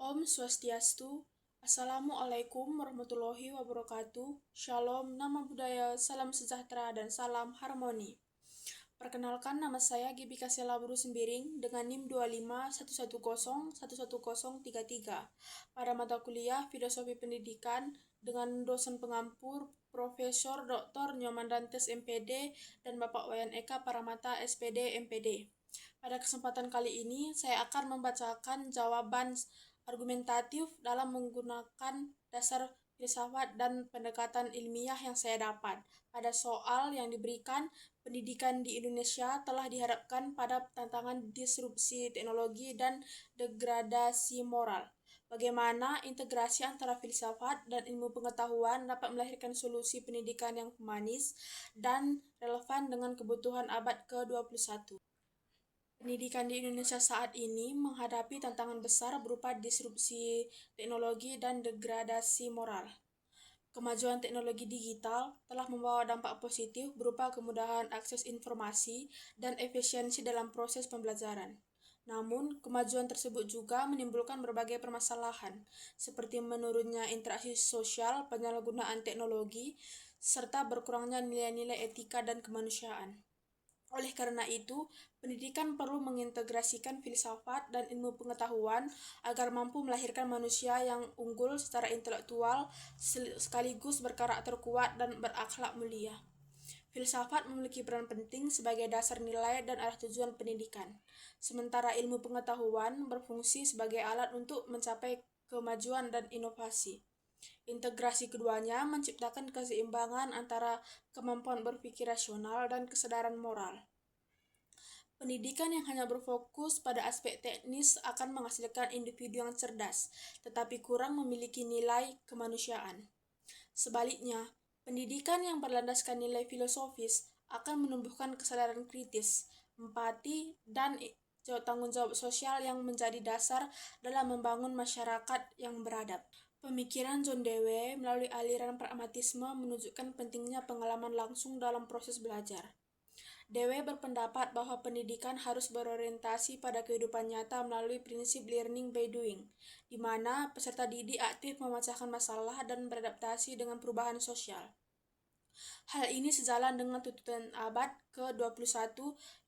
Om Swastiastu, Assalamualaikum warahmatullahi wabarakatuh, Shalom, nama budaya, salam sejahtera, dan salam harmoni. Perkenalkan, nama saya Gibika Sela Buru Sembiring dengan NIM 2511011033 pada mata kuliah Filosofi Pendidikan dengan dosen pengampur Profesor Dr. Nyoman Dantes MPD dan Bapak Wayan Eka Paramata SPD MPD. Pada kesempatan kali ini, saya akan membacakan jawaban argumentatif dalam menggunakan dasar filsafat dan pendekatan ilmiah yang saya dapat. Pada soal yang diberikan, pendidikan di Indonesia telah dihadapkan pada tantangan disrupsi teknologi dan degradasi moral. Bagaimana integrasi antara filsafat dan ilmu pengetahuan dapat melahirkan solusi pendidikan yang humanis dan relevan dengan kebutuhan abad ke-21. Pendidikan di Indonesia saat ini menghadapi tantangan besar berupa disrupsi teknologi dan degradasi moral. Kemajuan teknologi digital telah membawa dampak positif berupa kemudahan akses informasi dan efisiensi dalam proses pembelajaran. Namun, kemajuan tersebut juga menimbulkan berbagai permasalahan, seperti menurunnya interaksi sosial, penyalahgunaan teknologi, serta berkurangnya nilai-nilai etika dan kemanusiaan. Oleh karena itu, pendidikan perlu mengintegrasikan filsafat dan ilmu pengetahuan agar mampu melahirkan manusia yang unggul secara intelektual sekaligus berkarakter kuat dan berakhlak mulia. Filsafat memiliki peran penting sebagai dasar nilai dan arah tujuan pendidikan, sementara ilmu pengetahuan berfungsi sebagai alat untuk mencapai kemajuan dan inovasi. Integrasi keduanya menciptakan keseimbangan antara kemampuan berpikir rasional dan kesadaran moral. Pendidikan yang hanya berfokus pada aspek teknis akan menghasilkan individu yang cerdas, tetapi kurang memiliki nilai kemanusiaan. Sebaliknya, pendidikan yang berlandaskan nilai filosofis akan menumbuhkan kesadaran kritis, empati, dan tanggung jawab sosial yang menjadi dasar dalam membangun masyarakat yang beradab. Pemikiran John Dewey melalui aliran pragmatisme menunjukkan pentingnya pengalaman langsung dalam proses belajar. Dewey berpendapat bahwa pendidikan harus berorientasi pada kehidupan nyata melalui prinsip learning by doing, di mana peserta didik aktif memecahkan masalah dan beradaptasi dengan perubahan sosial. Hal ini sejalan dengan tuntutan abad ke-21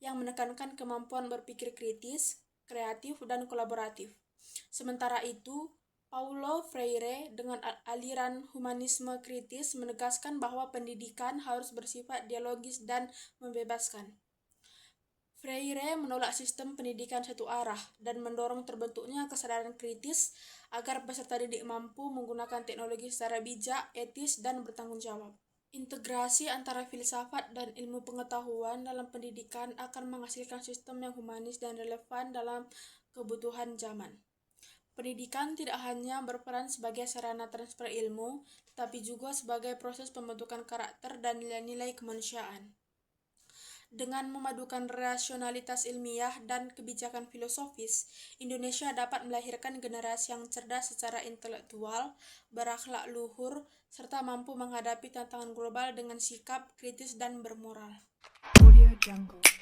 yang menekankan kemampuan berpikir kritis, kreatif, dan kolaboratif. Sementara itu, Paulo Freire dengan aliran humanisme kritis menegaskan bahwa pendidikan harus bersifat dialogis dan membebaskan. Freire menolak sistem pendidikan satu arah dan mendorong terbentuknya kesadaran kritis agar peserta didik mampu menggunakan teknologi secara bijak, etis, dan bertanggung jawab. Integrasi antara filsafat dan ilmu pengetahuan dalam pendidikan akan menghasilkan sistem yang humanis dan relevan dalam kebutuhan zaman. Pendidikan tidak hanya berperan sebagai sarana transfer ilmu, tetapi juga sebagai proses pembentukan karakter dan nilai-nilai kemanusiaan. Dengan memadukan rasionalitas ilmiah dan kebijakan filosofis, Indonesia dapat melahirkan generasi yang cerdas secara intelektual, berakhlak luhur, serta mampu menghadapi tantangan global dengan sikap kritis dan bermoral. Audio Jungle.